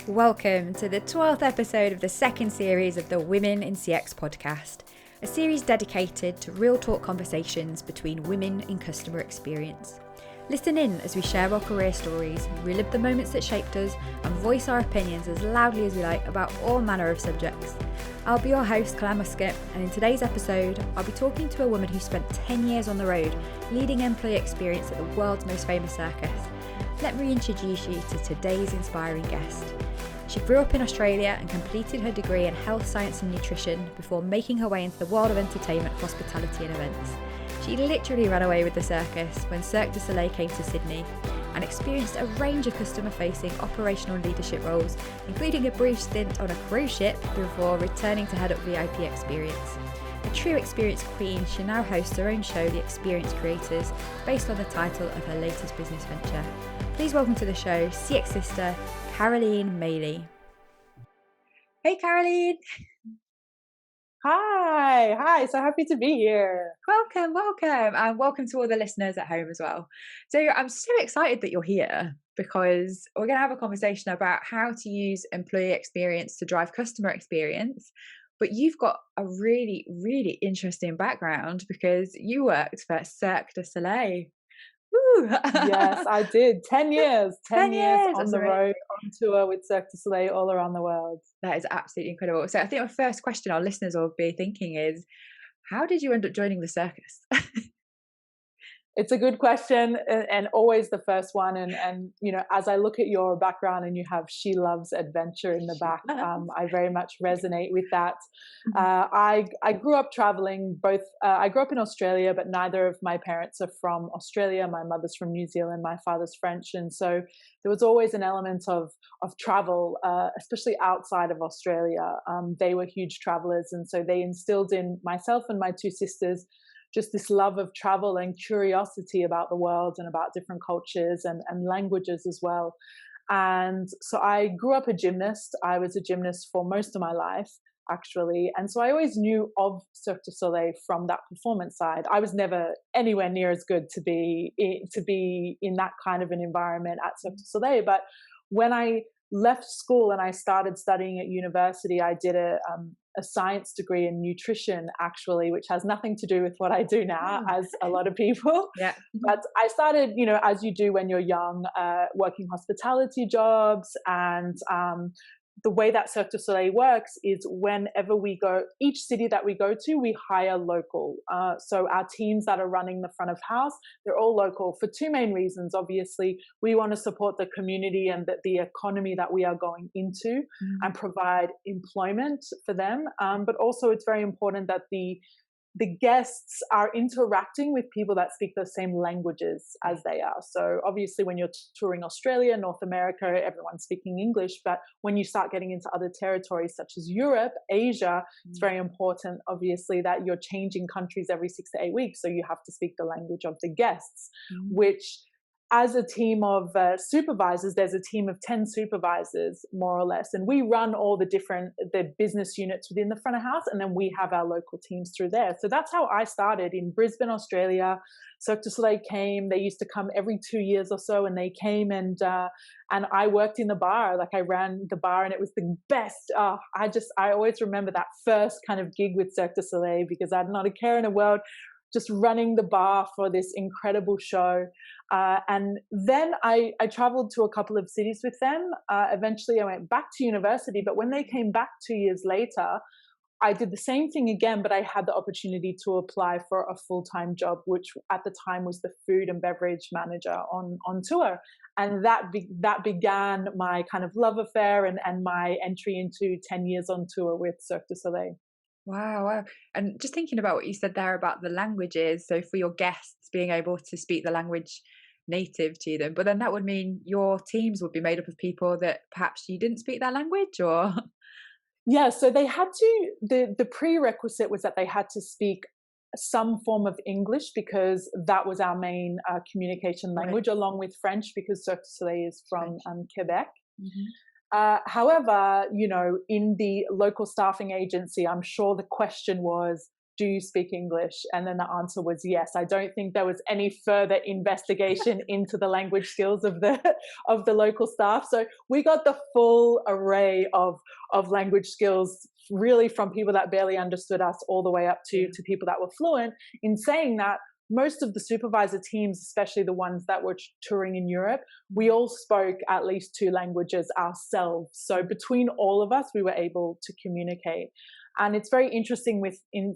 Welcome to the 12th episode of the second series of the Women in CX podcast, a series dedicated to real talk conversations between women in customer experience. Listen in as we share our career stories, relive the moments that shaped us, and voice our opinions as loudly as we like about all manner of subjects. I'll be your host, Clare Muscutt, and in today's episode, I'll be talking to a woman who spent 10 years on the road, leading employee experience at the world's most famous circus. Let me introduce you to today's inspiring guest. She grew up in Australia and completed her degree in health science and nutrition before making her way into the world of entertainment, hospitality and events. She literally ran away with the circus when Cirque du Soleil came to Sydney and experienced a range of customer-facing operational leadership roles, including a brief stint on a cruise ship before returning to head up VIP experience. A true experience queen, she now hosts her own show, The Experience Creators, based on the title of her latest business venture. Please welcome to the show, CX sister, Carolene Méli. Hey, Caroline. Hi. So happy to be here. Welcome, and welcome to all the listeners at home as well. So I'm so excited that you're here because we're going to have a conversation about how to use employee experience to drive customer experience. But you've got a really, really interesting background because you worked for Cirque du Soleil. Woo! Yes, I did. 10 years. 10 years on the road, on tour with Cirque du Soleil all around the world. That is absolutely incredible. So I think my first question our listeners will be thinking is, how did you end up joining the circus? It's a good question and always the first one. And you know, as I look at your background and you have She Loves Adventure in the back, I very much resonate with that. I grew up traveling both. I grew up in Australia, but neither of my parents are from Australia. My mother's from New Zealand, my father's French. And so there was always an element of travel, especially outside of Australia. They were huge travelers. And so they instilled in myself and my two sisters just this love of travel and curiosity about the world and about different cultures and languages as well. And so I grew up a gymnast. I was a gymnast for most of my life, actually. And so I always knew of Cirque du Soleil from that performance side. I was never anywhere near as good to be in that kind of an environment at Cirque du Soleil. But when I left school and I started studying at university, I did a science degree in nutrition, actually, which has nothing to do with what I do now, as a lot of people. Yeah. But I started, you know, as you do when you're young, working hospitality jobs. And the way that Cirque du Soleil works is whenever we go, each city that we go to, we hire local. So our teams that are running the front of house, they're all local for two main reasons. Obviously, we want to support the community and the economy that we are going into and provide employment for them. But also it's very important that the guests are interacting with people that speak the same languages as they are. So obviously when you're touring Australia, North America, everyone's speaking English. But when you start getting into other territories such as Europe, Asia, it's very important, obviously, that you're changing countries every 6 to 8 weeks. So you have to speak the language of the guests, which as a team of supervisors, there's a team of 10 supervisors, more or less. And we run all the business units within the front of house, and then we have our local teams through there. So that's how I started in Brisbane, Australia. Cirque du Soleil came. They used to come every 2 years or so, and they came and I worked in the bar. Like I ran the bar, and it was the best. I always remember that first kind of gig with Cirque du Soleil because I had not a care in the world, just running the bar for this incredible show. And then I traveled to a couple of cities with them. Eventually I went back to university, but when they came back 2 years later, I did the same thing again, but I had the opportunity to apply for a full-time job, which at the time was the food and beverage manager on tour. And that began my kind of love affair and my entry into 10 years on tour with Cirque du Soleil. Wow. And just thinking about what you said there about the languages, so for your guests being able to speak the language native to them, but then that would mean your teams would be made up of people that perhaps you didn't speak that language, or? Yeah, so they had to, the prerequisite was that they had to speak some form of English because that was our main communication language, along with French because Cirque du Soleil is from Quebec. However, you know, in the local staffing agency, I'm sure the question was, do you speak English? And then the answer was yes. I don't think there was any further investigation into the language skills of the local staff. So we got the full array of language skills, really from people that barely understood us all the way up to people that were fluent. In saying that, most of the supervisor teams, especially the ones that were touring in Europe, we all spoke at least 2 languages ourselves. So between all of us, we were able to communicate. And it's very interesting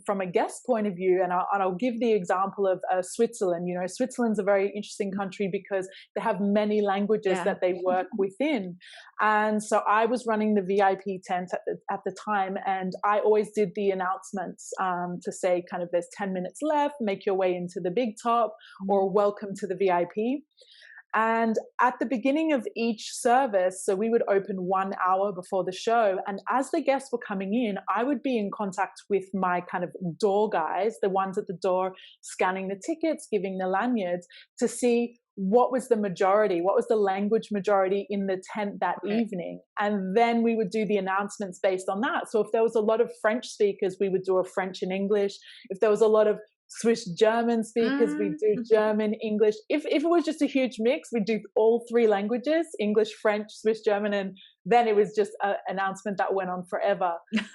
from a guest point of view, and I'll give the example of Switzerland. You know, Switzerland's a very interesting country because they have many languages that they work within. And so I was running the VIP tent at the time, and I always did the announcements to say kind of there's 10 minutes left, make your way into the big top, or welcome to the VIP. And at the beginning of each service, so we would open 1 hour before the show. And as the guests were coming in, I would be in contact with my kind of door guys, the ones at the door scanning the tickets, giving the lanyards, to see what was the majority, what was the language majority in the tent that evening. And then we would do the announcements based on that. So if there was a lot of French speakers, we would do a French and English. If there was a lot of Swiss German speakers, we do German, English. If it was just a huge mix, we'd do all 3 languages, English, French, Swiss German, and then it was just an announcement that went on forever.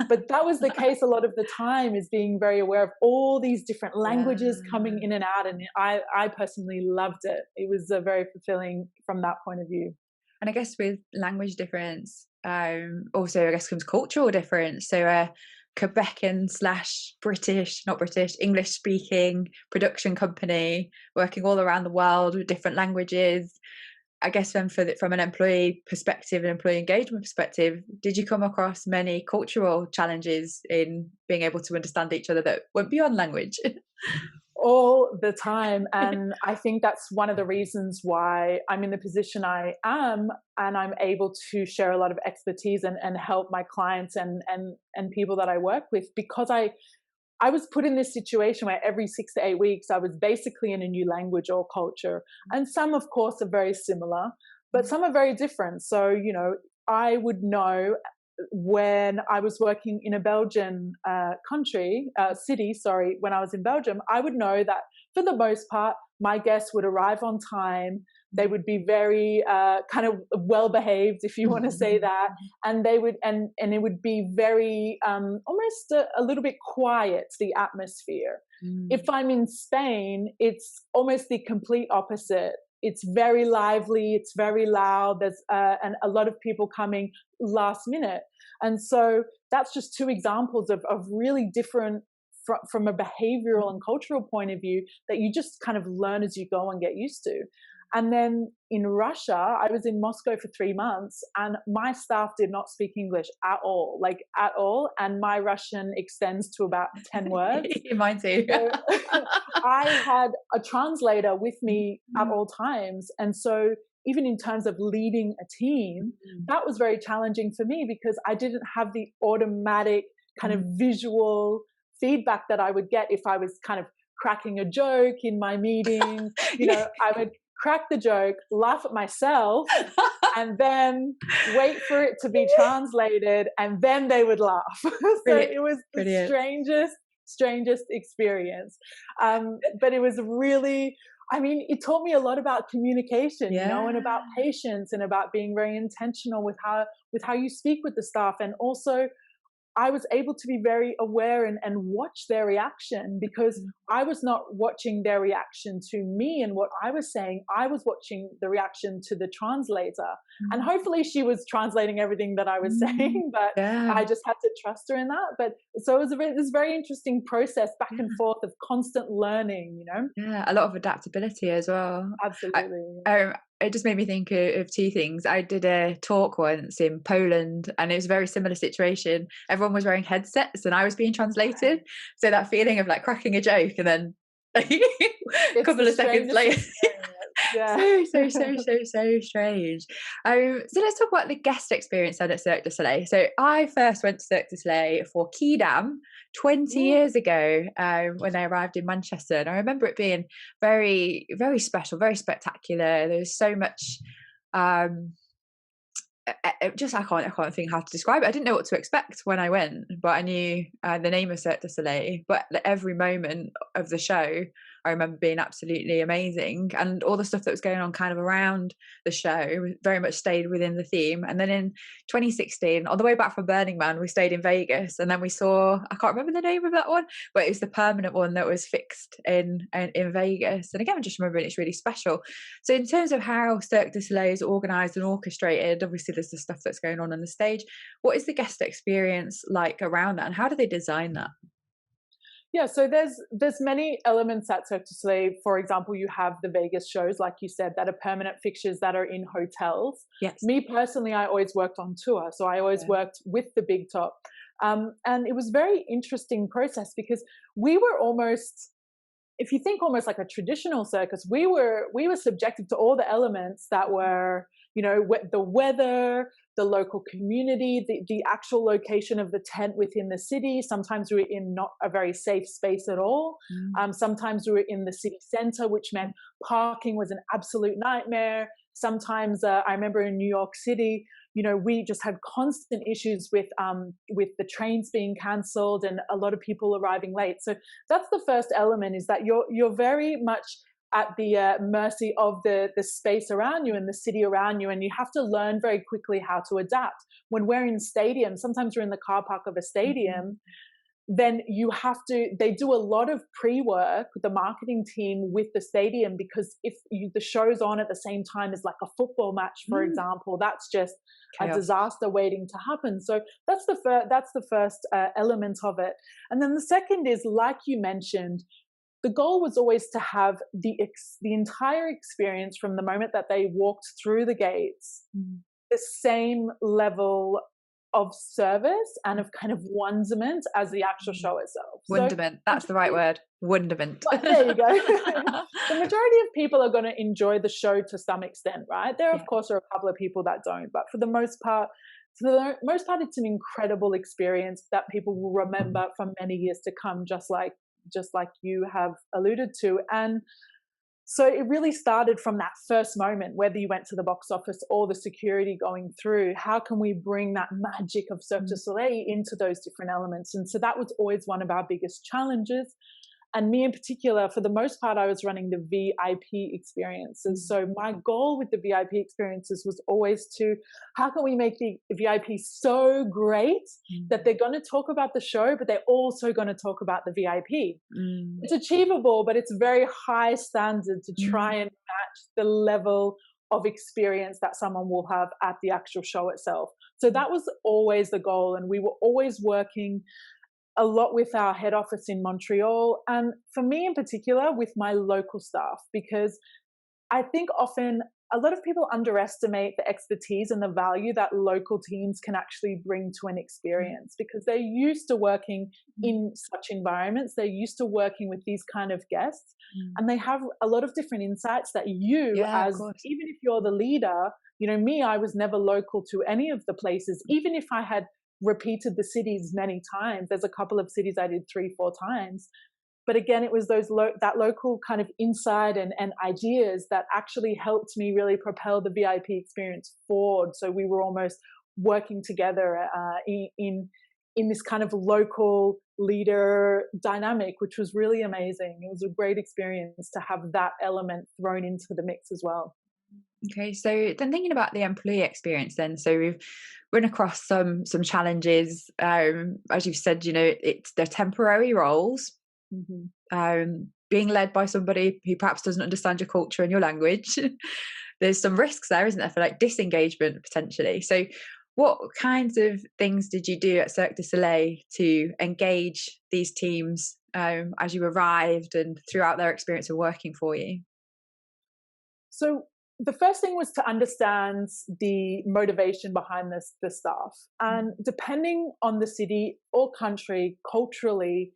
But that was the case a lot of the time, is being very aware of all these different languages coming in and out. And I personally loved it. It was very fulfilling from that point of view. And I guess with language difference, also I guess comes cultural difference. So Quebecan / British, not British, English speaking production company working all around the world with different languages. I guess then from an employee perspective and employee engagement perspective, did you come across many cultural challenges in being able to understand each other that went beyond language? All the time. And I think that's one of the reasons why I'm in the position I am, and I'm able to share a lot of expertise and help my clients and people that I work with, because I was put in this situation where every 6 to 8 weeks I was basically in a new language or culture. And some, of course, are very similar, but some are very different. So, you know, I would know when I was working in a Belgian city, when I was in Belgium, I would know that for the most part, my guests would arrive on time. They would be very kind of well behaved, if you want to say that, and they would and it would be very almost a little bit quiet, the atmosphere. If I'm in Spain, it's almost the complete opposite. It's very lively, it's very loud. There's and a lot of people coming last minute. And so that's just 2 examples of really different from a behavioral and cultural point of view that you just kind of learn as you go and get used to. And then in Russia, I was in Moscow for 3 months, and my staff did not speak English at all, and my Russian extends to about 10 words. Mine too. So I had a translator with me at all times. And so even in terms of leading a team, that was very challenging for me, because I didn't have the automatic kind of visual feedback that I would get if I was kind of cracking a joke in my meeting. You know, I would crack the joke, laugh at myself, and then wait for it to be translated, and then they would laugh. So it was the strangest experience. But it was really, I mean, it taught me a lot about communication, you know, and about patience, and about being very intentional with how you speak with the staff. And also, I was able to be very aware and watch their reaction, because I was not watching their reaction to me and what I was saying. I was watching the reaction to the translator. And hopefully she was translating everything that I was saying, but I just had to trust her in that. But so it was this very interesting process back and forth of constant learning, you know? Yeah, a lot of adaptability as well. Absolutely. It just made me think of 2 things. I did a talk once in Poland, and it was a very similar situation. Everyone was wearing headsets and I was being translated. So that feeling of like cracking a joke and then like, a couple of seconds later. So strange. So let's talk about the guest experience then at Cirque du Soleil. So I first went to Cirque du Soleil for Quidam 20 years ago when I arrived in Manchester, and I remember it being very, very special, very spectacular. There was so much I can't think how to describe it. I didn't know what to expect when I went, but I knew the name of Cirque du Soleil. But every moment of the show, I remember being absolutely amazing, and all the stuff that was going on kind of around the show very much stayed within the theme. And then in 2016, on the way back from Burning Man, we stayed in Vegas, and then we saw, I can't remember the name of that one, but it was the permanent one that was fixed in Vegas. And again, I just remember it's really special. So in terms of how Cirque du Soleil is organised and orchestrated, obviously there's the stuff that's going on the stage. What is the guest experience like around that, and how do they design that? Yeah, so there's many elements at Cirque du Soleil. For example, you have the Vegas shows, like you said, that are permanent fixtures that are in hotels. Yes. Me personally, I always worked on tour, so I always worked with the big top, and it was a very interesting process because we were almost, if you think almost like a traditional circus, we were subjected to all the elements that were, you know, the weather, the local community, the actual location of the tent within the city. Sometimes we were in not a very safe space at all. Sometimes we were in the city center, which meant parking was an absolute nightmare. Sometimes I remember in New York City, you know, we just had constant issues with the trains being cancelled and a lot of people arriving late. So that's the first element, is that you're very much at the mercy of the space around you and the city around you, and you have to learn very quickly how to adapt. When we're in stadiums, sometimes we're in the car park of a stadium, then they do a lot of pre-work, the marketing team, with the stadium, because if the show's on at the same time as like a football match, for example, that's just chaos, a disaster waiting to happen. So that's the first element of it. And then the second is, like you mentioned, the goal was always to have the entire experience from the moment that they walked through the gates, the same level of service and of kind of wonderment as the actual show itself. Wonderment, that's the right word. Wonderment. There you go. The majority of people are going to enjoy the show to some extent, right? There, of course, are a couple of people that don't, but for the most part, it's an incredible experience that people will remember for many years to come, just like you have alluded to. And so it really started from that first moment, whether you went to the box office or the security going through. How can we bring that magic of Cirque du Soleil into those different elements? And so that was always one of our biggest challenges. And me in particular, for the most part, I was running the VIP experiences. So my goal with the VIP experiences was always how can we make the VIP so great that they're going to talk about the show, but they're also going to talk about the VIP. It's achievable, but it's very high standard to try and match the level of experience that someone will have at the actual show itself. So that was always the goal. And we were always working a lot with our head office in Montreal, and for me in particular with my local staff, because I think often a lot of people underestimate the expertise and the value that local teams can actually bring to an experience, because they're used to working in such environments, they're used to working with these kind of guests, and they have a lot of different insights that even if you're the leader, you know, me, I was never local to any of the places, even if I had repeated the cities many times. There's a couple of cities I did 3-4 times. But again, it was that local kind of insight and ideas that actually helped me really propel the VIP experience forward. So we were almost working together in this kind of local leader dynamic, which was really amazing. It was a great experience to have that element thrown into the mix as well. Okay, so then thinking about the employee experience then, so we've run across some challenges, as you've said, you know, they're temporary roles, being led by somebody who perhaps doesn't understand your culture and your language. There's some risks there, isn't there, for like disengagement potentially. So what kinds of things did you do at Cirque du Soleil to engage these teams as you arrived and throughout their experience of working for you? So the first thing was to understand the motivation behind the staff. And depending on the city or country, culturally,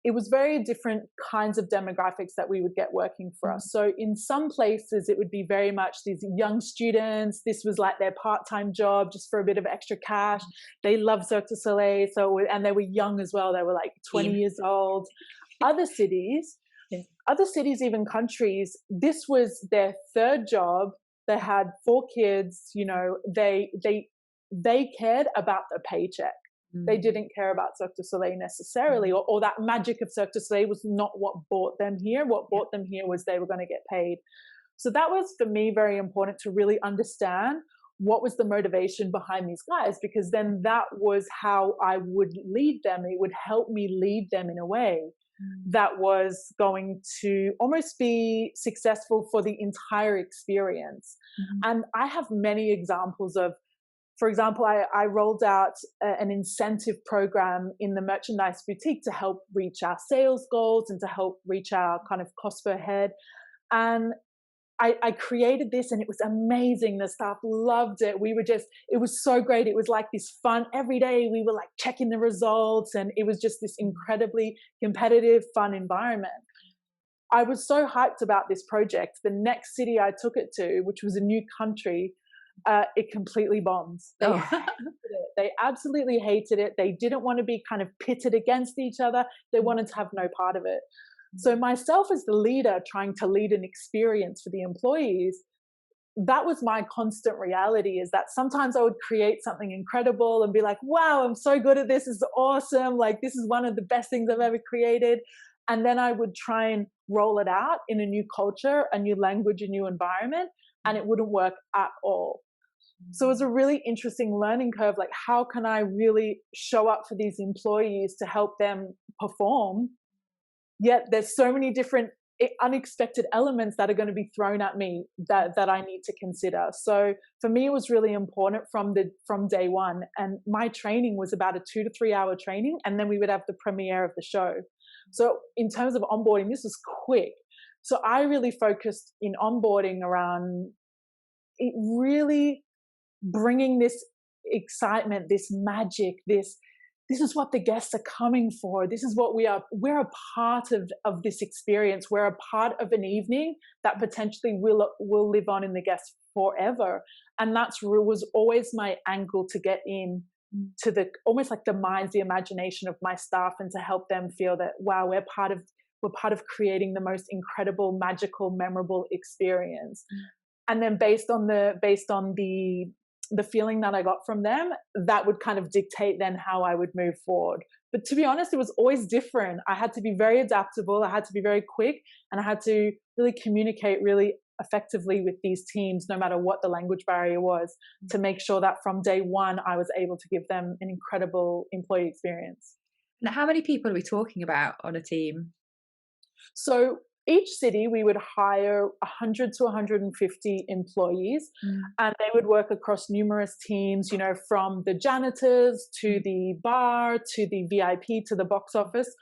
it was very different kinds of demographics that we would get working for us. So in some places, it would be very much these young students. This was like their part-time job just for a bit of extra cash. They loved Cirque du Soleil, and they were young as well. They were like 20 years old. Other cities, even countries, this was their third job. They had 4 kids. You know, they cared about the paycheck. They didn't care about Cirque du Soleil necessarily, or that magic of Cirque du Soleil was not what brought them here. What brought them here was they were going to get paid. So that was, for me, very important to really understand what was the motivation behind these guys, because then that was how I would lead them. It would help me lead them in a way that was going to almost be successful for the entire experience. And I have many examples of, for example, I rolled out an incentive program in the merchandise boutique to help reach our sales goals and to help reach our kind of cost per head. And I created this, and it was amazing. The staff loved it. It was so great. It was like this fun. Every day we were like checking the results, and it was just this incredibly competitive, fun environment. I was so hyped about this project. The next city I took it to, which was a new country, it completely bombed. They hated it. They absolutely hated it. They didn't want to be kind of pitted against each other. They wanted to have no part of it. So myself as the leader, trying to lead an experience for the employees, that was my constant reality, is that sometimes I would create something incredible and be like, wow, I'm so good at this. This is awesome. Like, this is one of the best things I've ever created. And then I would try and roll it out in a new culture, a new language, a new environment, and it wouldn't work at all. So it was a really interesting learning curve. Like, how can I really show up for these employees to help them perform? Yet there's so many different unexpected elements that are going to be thrown at me that I need to consider. So for me, it was really important from day one. And my training was about a 2 to 3 hour training, and then we would have the premiere of the show. So in terms of onboarding, this was quick. So I really focused in onboarding around it, really bringing this excitement, this magic, this is what the guests are coming for. This is what we are. We're a part of this experience. We're a part of an evening that potentially will live on in the guests forever. And was always my angle, to get in to the almost like the minds, the imagination of my staff, and to help them feel that, wow, we're part of creating the most incredible, magical, memorable experience. And then based on the feeling that I got from them, that would kind of dictate then how I would move forward. But to be honest, it was always different. I had to be very adaptable. I had to be very quick, and I had to really communicate really effectively with these teams, no matter what the language barrier was, to make sure that from day one, I was able to give them an incredible employee experience. Now, how many people are we talking about on a team? So each city, we would hire 100 to 150 employees, and they would work across numerous teams, you know, from the janitors to the bar to the VIP to the box office.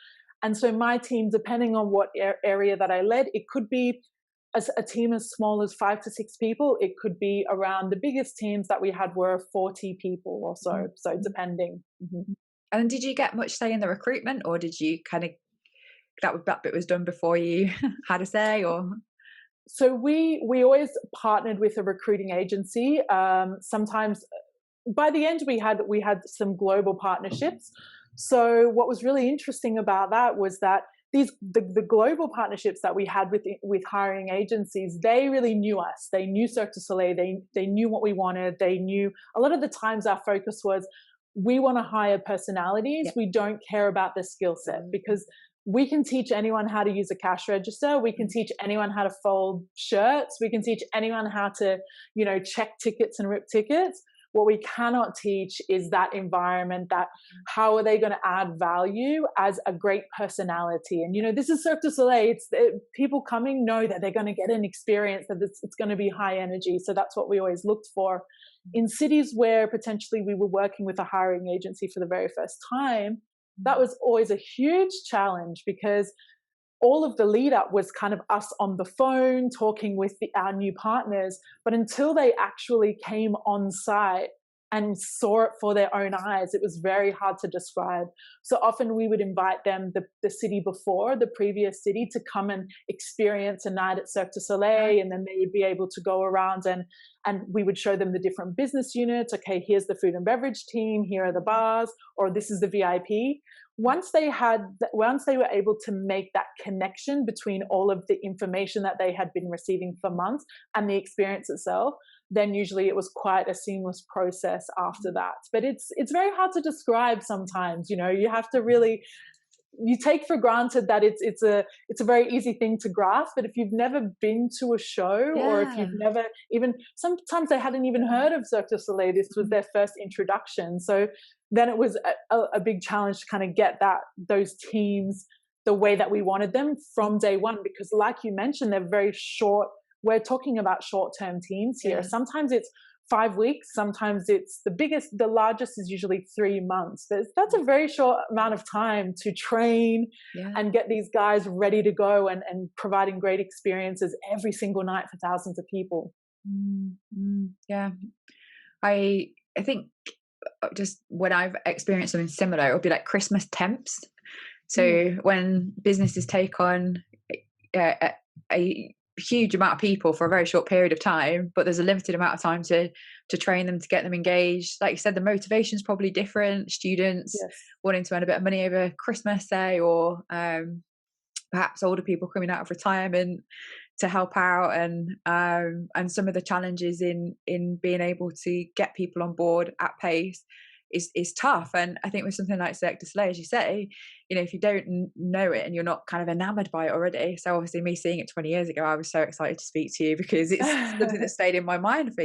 And so my team, depending on what area that I led, it could be a team as small as 5 to 6 people. It could be around, the biggest teams that we had were 40 people or so. So depending. And did you get much say in the recruitment, or did you kind of, that bit was done before you had a say? Or so we always partnered with a recruiting agency. Sometimes by the end we had some global partnerships. So what was really interesting about that was that the global partnerships that we had with hiring agencies, they really knew us. They knew Cirque du Soleil. They knew what we wanted. They knew, a lot of the times our focus was, we want to hire personalities. We don't care about the skill set, because we can teach anyone how to use a cash register. We can teach anyone how to fold shirts. We can teach anyone how to, you know, check tickets and rip tickets. What we cannot teach is that environment, that how are they going to add value as a great personality. And, you know, this is Cirque du Soleil. People coming know that they're going to get an experience, that it's going to be high energy. So that's what we always looked for. In cities where potentially we were working with a hiring agency for the very first time, that was always a huge challenge, because all of the lead up was kind of us on the phone talking with our new partners. But until they actually came on site and saw it for their own eyes, it was very hard to describe. So often we would invite them, the city before, the previous city, to come and experience a night at Cirque du Soleil, and then they would be able to go around and we would show them the different business units. Okay, here's the food and beverage team, here are the bars, or this is the VIP. once they were able to make that connection between all of the information that they had been receiving for months and the experience itself, then usually it was quite a seamless process after that. But it's very hard to describe sometimes. You have to really, you take for granted that it's a very easy thing to grasp, but if you've never been to a show, or if you've never even, sometimes they hadn't even heard of Cirque du Soleil, this was their first introduction, so then it was a big challenge to kind of get those teams the way that we wanted them from day one, because like you mentioned, they're very short. We're talking about short-term teams here. Sometimes it's 5 weeks, sometimes it's the largest is usually 3 months. That's a very short amount of time to train and get these guys ready to go and providing great experiences every single night for thousands of people. Yeah. I think just when I've experienced something similar, it would be like Christmas temps. So when businesses take on a huge amount of people for a very short period of time, but there's a limited amount of time to train them, to get them engaged. Like you said, the motivation is probably different. Students wanting to earn a bit of money over Christmas, say, or perhaps older people coming out of retirement to help out, and some of the challenges in being able to get people on board at pace is tough. And I think with something like Cirque du Soleil, as you say, if you don't know it and you're not kind of enamored by it already. So obviously me seeing it 20 years ago, I was so excited to speak to you because it's something that stayed in my mind for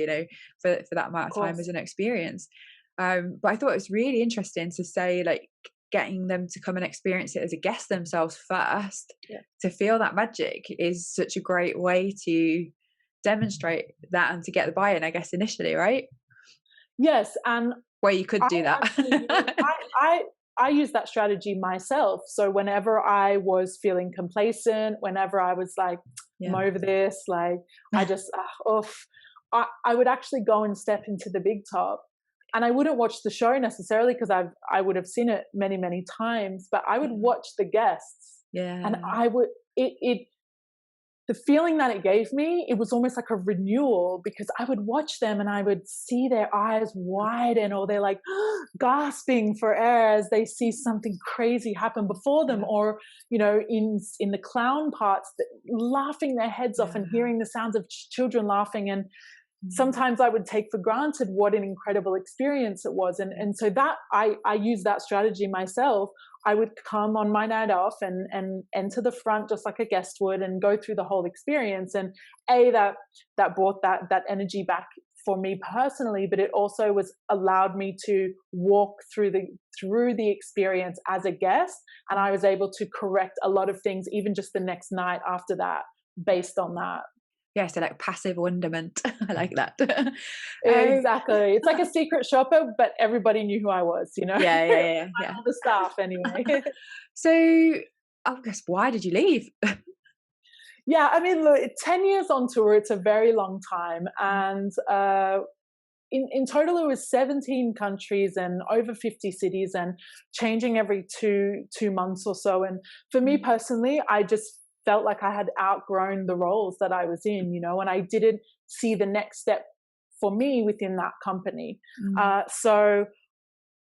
that amount of time as an experience. But I thought it was really interesting to say, like, getting them to come and experience it as a guest themselves first, to feel that magic is such a great way to demonstrate that and to get the buy-in, I guess, initially, right? Yes, and where you could do that. I use that strategy myself. So whenever I was feeling complacent, whenever I was like, I'm over this, like, I just, I would actually go and step into the big top. And I wouldn't watch the show necessarily because I would have seen it many, many times, but I would watch the guests. And I would, the feeling that it gave me, it was almost like a renewal, because I would watch them and I would see their eyes widen, or they're like gasping for air as they see something crazy happen before them, or in the clown parts, laughing their heads off and hearing the sounds of children laughing. And sometimes I would take for granted what an incredible experience it was. And so that I use that strategy myself. I would come on my night off and enter the front just like a guest would and go through the whole experience. And that brought that energy back for me personally, but it also allowed me to walk through the experience as a guest. And I was able to correct a lot of things, even just the next night after that, based on that. Yeah, so like passive wonderment. I like that. Exactly. It's like a secret shopper, but everybody knew who I was, Yeah. All the staff anyway. So I guess, why did you leave? Yeah, I mean, look, 10 years on tour, it's a very long time. And in total, it was 17 countries and over 50 cities, and changing every two months or so. And for me personally, I just felt like I had outgrown the roles that I was in, and I didn't see the next step for me within that company. So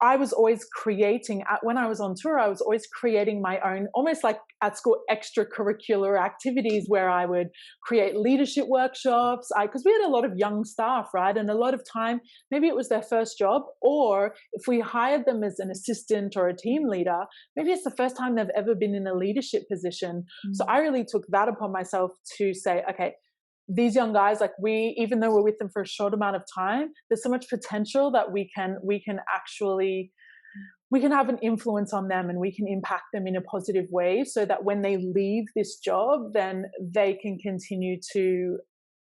I was always creating, when I was on tour, I was always creating my own, almost like at school, extracurricular activities where I would create leadership workshops. Because we had a lot of young staff, right? And a lot of time, maybe it was their first job, or if we hired them as an assistant or a team leader, maybe it's the first time they've ever been in a leadership position. So I really took that upon myself to say, okay, these young guys, like, even though we're with them for a short amount of time, there's so much potential that we can have an influence on them, and we can impact them in a positive way, so that when they leave this job, then they can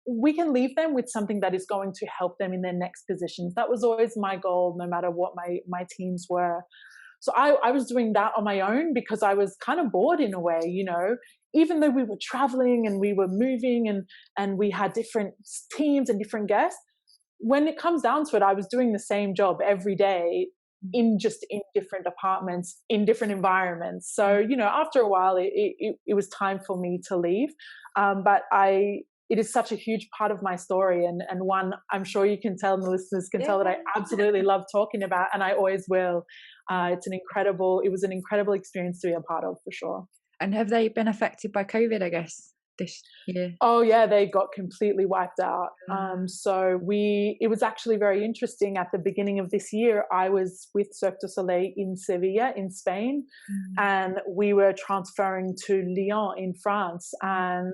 we can leave them with something that is going to help them in their next positions. That was always my goal, no matter what my teams were. So I was doing that on my own because I was kind of bored in a way, even though we were traveling and we were moving and we had different teams and different guests. When it comes down to it, I was doing the same job every day in different apartments, in different environments. So, after a while, it was time for me to leave. But I it is such a huge part of my story, and one I'm sure you can tell, and the listeners can tell, that I absolutely love talking about, and I always will. It was an incredible experience to be a part of, for sure. And have they been affected by COVID, I guess, this year? Oh yeah, they got completely wiped out. So it was actually very interesting. At the beginning of this year, I was with Cirque du Soleil in Sevilla, in Spain, and we were transferring to Lyon in France, and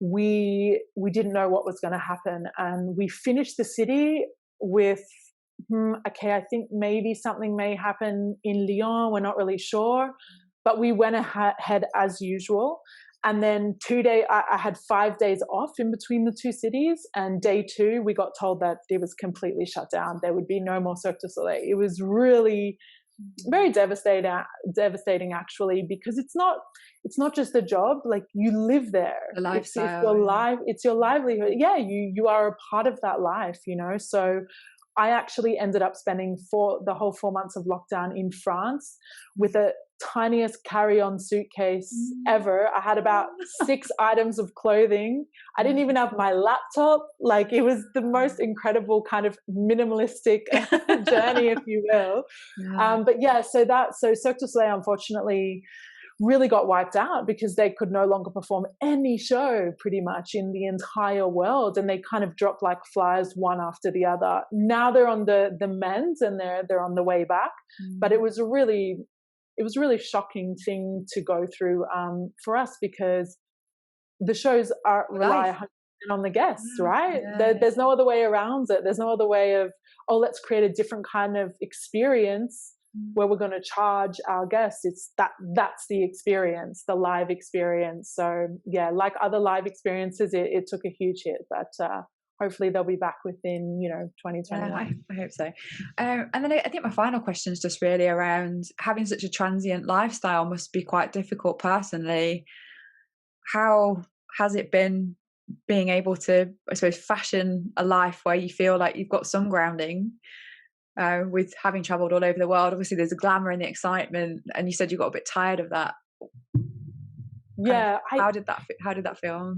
we didn't know what was going to happen, and we finished the city with okay, I think maybe something may happen in Lyon, we're not really sure, but we went ahead as usual. And then I had 5 days off in between the two cities, and day 2 we got told that it was completely shut down. There would be no more Cirque du Soleil. It was really very devastating actually, because it's not just a job. Like, you live there. The lifestyle. It's your livelihood. Yeah, you are a part of that life, you know. So I actually ended up spending the whole 4 months of lockdown in France with the tiniest carry-on suitcase ever. I had about 6 items of clothing. I didn't even have my laptop. Like, it was the most incredible kind of minimalistic journey, if you will. But yeah, so Cirque du Soleil, unfortunately, really got wiped out because they could no longer perform any show pretty much in the entire world, and they kind of dropped like flies one after the other. Now they're on the mend, and they're on the way back. But it was a really shocking thing to go through for us, because the shows rely 100% on the guests, right? There's no other way around it. There's no other way of, let's create a different kind of experience where we're going to charge our guests. It's that's the experience, the live experience. So yeah, like other live experiences, it took a huge hit, but hopefully they'll be back within 2021. Yeah, I hope so. And then I think my final question is just really around having such a transient lifestyle. Must be quite difficult personally. How has it been being able to, I suppose, fashion a life where you feel like you've got some grounding? With having traveled all over the world, obviously there's a glamour and the excitement, and you said you got a bit tired of that. Yeah. How did that feel?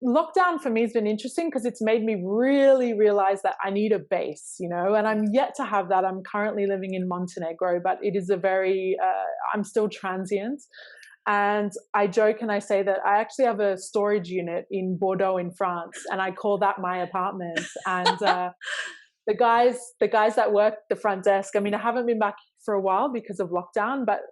Lockdown for me has been interesting because it's made me really realize that I need a base, and I'm yet to have that. I'm currently living in Montenegro, but it is I'm still transient. And I joke and I say that I actually have a storage unit in Bordeaux in France, and I call that my apartment. And the guys that work the front desk, I mean, I haven't been back for a while because of lockdown, but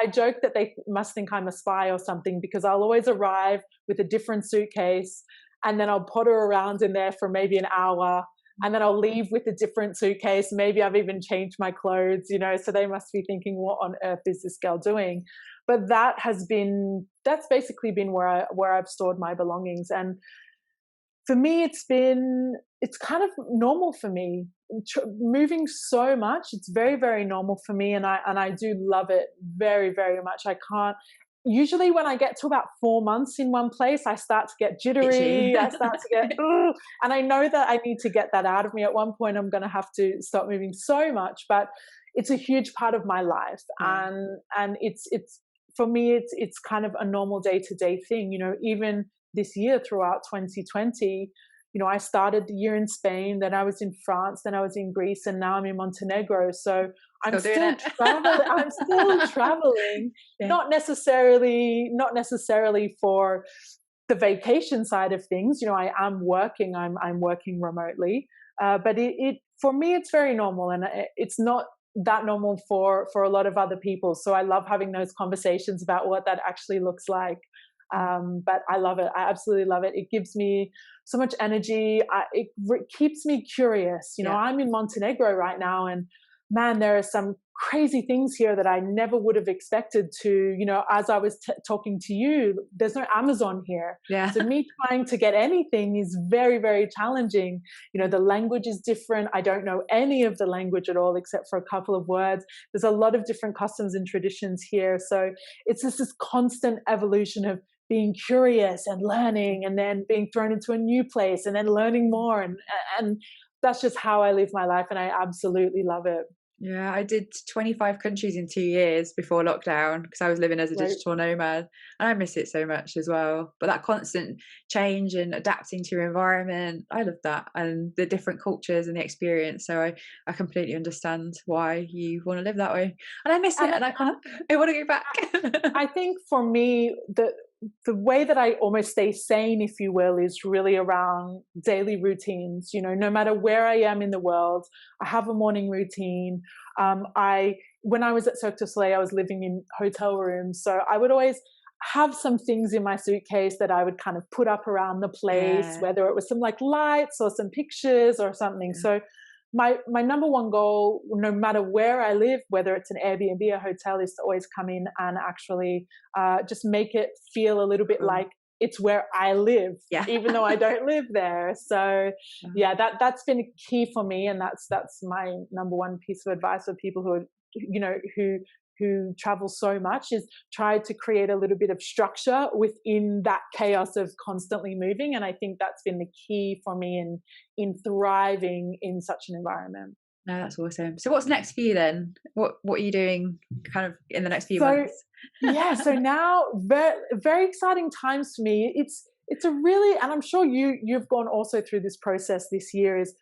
I joke that they must think I'm a spy or something, because I'll always arrive with a different suitcase, and then I'll potter around in there for maybe an hour, and then I'll leave with a different suitcase. Maybe I've even changed my clothes, so they must be thinking, what on earth is this girl doing? But that's basically been where I've stored my belongings. And for me, it's kind of normal for me. Moving so much, it's very, very normal for me, and I do love it very, very much. I can't. Usually, when I get to about 4 months in one place, I start to get jittery. I start to get, and I know that I need to get that out of me. At one point, I'm going to have to stop moving so much, but it's a huge part of my life, and it's for me, it's kind of a normal day-to-day thing. Even this year, throughout 2020, I started the year in Spain, then I was in France, then I was in Greece, and now I'm in Montenegro. So I'm still traveling, not necessarily for the vacation side of things. I am working, I'm working remotely, but it for me, it's very normal, and it's not that normal for a lot of other people. So I love having those conversations about what that actually looks like. But I love it. I absolutely love it. It gives me so much energy. It keeps me curious. I'm in Montenegro right now, and man, there are some crazy things here that I never would have expected to, as I was talking to you, there's no Amazon here. Yeah. So me trying to get anything is very, very challenging. The language is different. I don't know any of the language at all, except for a couple of words. There's a lot of different customs and traditions here. So it's just this constant evolution of being curious and learning, and then being thrown into a new place and then learning more. And that's just how I live my life. And I absolutely love it. Yeah, I did 25 countries in 2 years before lockdown because I was living as a Right. digital nomad, and I miss it so much as well. But that constant change and adapting to your environment, I love that, and the different cultures and the experience. So I completely understand why you want to live that way. And I miss it, And and I can't, I want to go back. I think for me, the way that I almost stay sane, if you will, is really around daily routines. You know, no matter where I am in the world, I have a morning routine. When I was at Cirque du Soleil, I was living in hotel rooms, so I would always have some things in my suitcase that I would kind of put up around the place, Yeah. whether it was some like lights or some pictures or something. So my number one goal, no matter where I live, whether it's an Airbnb or hotel, is to always come in and actually just make it feel a little bit Cool. like it's where I live, Yeah. even though I don't live there. So yeah, that's been key for me, and that's my number one piece of advice for people who are, you know, who travel so much, is try to create a little bit of structure within that chaos of constantly moving. And I think that's been the key for me in thriving in such an environment. No, that's awesome. So what's next for you then? What are you doing kind of in the next few So months? yeah, so now very, very exciting times for me. It's a really, and I'm sure you've gone also through this process this year, is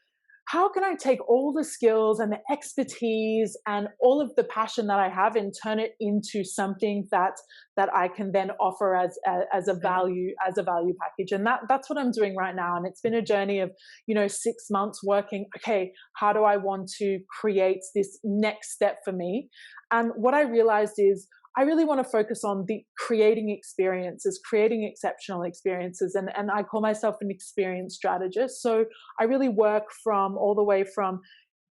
how can I take all the skills and the expertise and all of the passion that I have and turn it into something that I can then offer as a value package. And that's what I'm doing right now. And it's been a journey of, you know, 6 months working, okay, how do I want to create this next step for me? And what I realized is I really want to focus on the creating experiences, creating exceptional experiences. And I call myself an experience strategist. So I really work from all the way from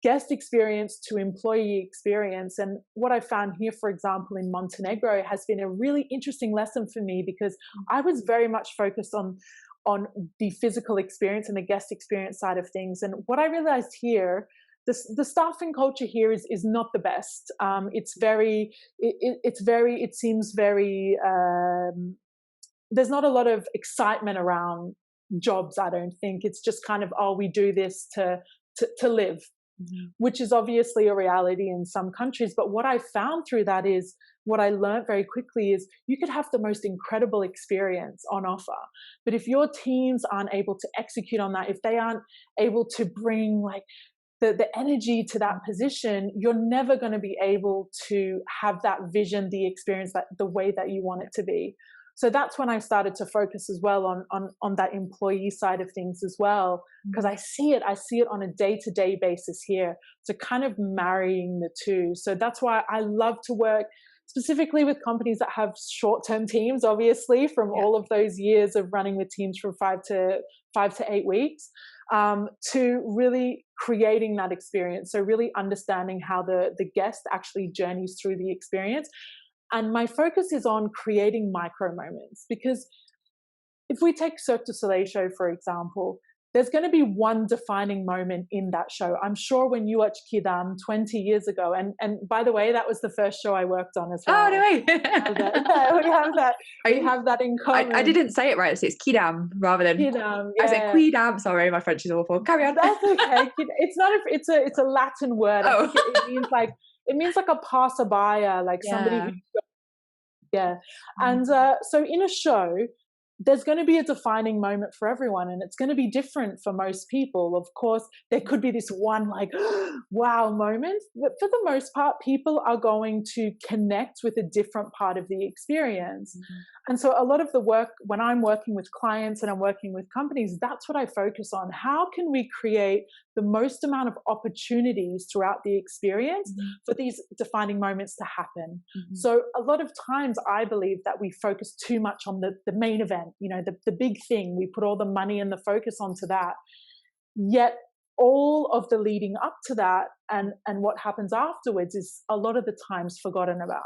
guest experience to employee experience. And what I found here, for example, in Montenegro, has been a really interesting lesson for me, because I was very much focused on the physical experience and the guest experience side of things. And what I realized here, the staffing culture here is not the best. It seems very, there's not a lot of excitement around jobs. I don't think it's just kind of, oh, we do this to live, which is obviously a reality in some countries. But what I found through that is, what I learned very quickly is, you could have the most incredible experience on offer, but if your teams aren't able to execute on that, if they aren't able to bring like the energy to that position, you're never going to be able to have that vision, the experience, that the way that you want it to be. So that's when I started to focus as well on that employee side of things as well, because I see it on a day-to-day basis here. So kind of marrying the two. So that's why I love to work specifically with companies that have short-term teams, obviously, from all of those years of running with teams from 5 to 8 weeks, to really creating that experience. So really understanding how the guest actually journeys through the experience. And my focus is on creating micro moments, because if we take Cirque du Soleil show, for example, there's going to be one defining moment in that show. I'm sure when you watched Kidam 20 years ago, and by the way, that was the first show I worked on as well. Oh, no way. We have that. We have that in common. I didn't say it right. So it's Kidam rather than Kidam. I said Quidam. Sorry, my French is awful. Carry on. That's okay. It's not. It's a Latin word. I think it means like a passerby, like somebody who. Yeah. And so in a show, there's going to be a defining moment for everyone, and it's going to be different for most people. Of course, there could be this one like wow moment, but for the most part, people are going to connect with a different part of the experience. And so a lot of the work, when I'm working with clients and I'm working with companies, that's what I focus on. How can we create the most amount of opportunities throughout the experience for these defining moments to happen? So a lot of times I believe that we focus too much on the main event, you know, the big thing. We put all the money and the focus onto that. Yet all of the leading up to that and what happens afterwards is a lot of the times forgotten about.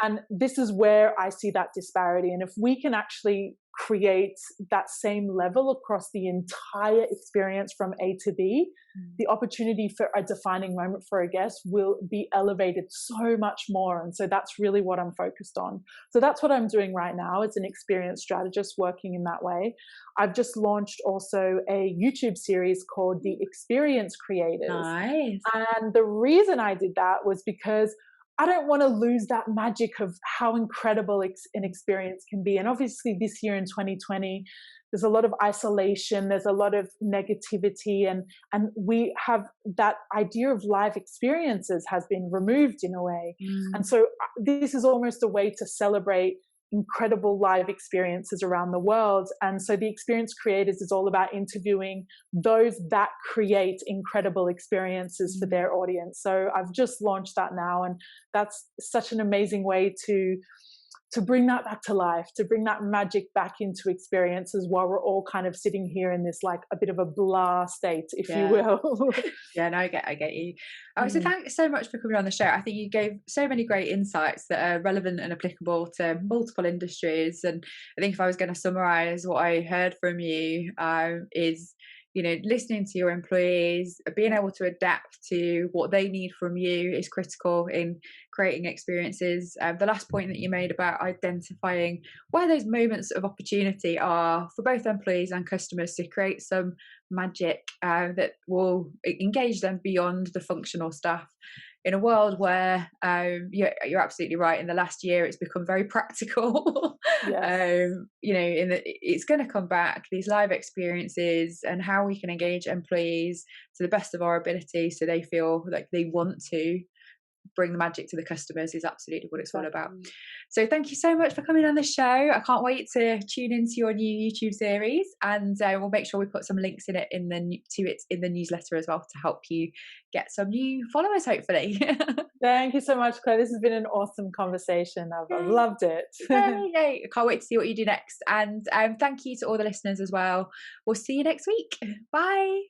And this is where I see that disparity. And if we can actually create that same level across the entire experience from A to B, the opportunity for a defining moment for a guest will be elevated so much more. And so that's really what I'm focused on. So that's what I'm doing right now as an experience strategist, working in that way. I've just launched also a YouTube series called The Experience Creators. Nice. And the reason I did that was because I don't want to lose that magic of how incredible an experience can be. And obviously this year in 2020, there's a lot of isolation, there's a lot of negativity, and we have that idea of live experiences has been removed in a way. And so this is almost a way to celebrate incredible live experiences around the world. And so the Experience Creators is all about interviewing those that create incredible experiences for their audience. So I've just launched that now, and that's such an amazing way to bring that back to life, to bring that magic back into experiences while we're all kind of sitting here in this like a bit of a blah state, if you will. Yeah, no, I get you. So thanks so much for coming on the show. I think you gave so many great insights that are relevant and applicable to multiple industries. And I think if I was going to summarize what I heard from you, is, you know, listening to your employees, being able to adapt to what they need from you is critical in creating experiences. The last point that you made about identifying where those moments of opportunity are for both employees and customers to create some magic that will engage them beyond the functional stuff. In a world where you're absolutely right, in the last year it's become very practical. Yes. You know, it's going to come back, these live experiences, and how we can engage employees to the best of our ability so they feel like they want to bring the magic to the customers is absolutely what it's all about. So thank you so much for coming on the show. I can't wait to tune into your new YouTube series, and we'll make sure we put some links in it in the newsletter as well to help you get some new followers, hopefully. Thank you so much, Claire. This has been an awesome conversation. I've loved it. Yay. I can't wait to see what you do next. And thank you to all the listeners as well. We'll see you next week. Bye.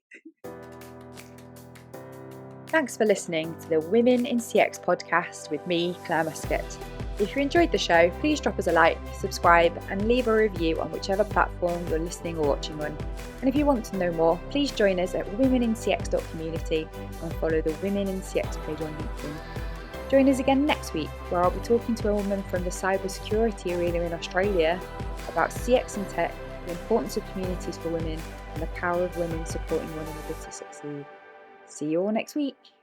Thanks for listening to the Women in CX podcast with me, Clare Muscutt. If you enjoyed the show, please drop us a like, subscribe, and leave a review on whichever platform you're listening or watching on. And if you want to know more, please join us at womenincx.community and follow the Women in CX page on LinkedIn. Join us again next week, where I'll be talking to a woman from the cybersecurity arena in Australia about CX and tech, the importance of communities for women, and the power of women supporting one another to succeed. See you all next week.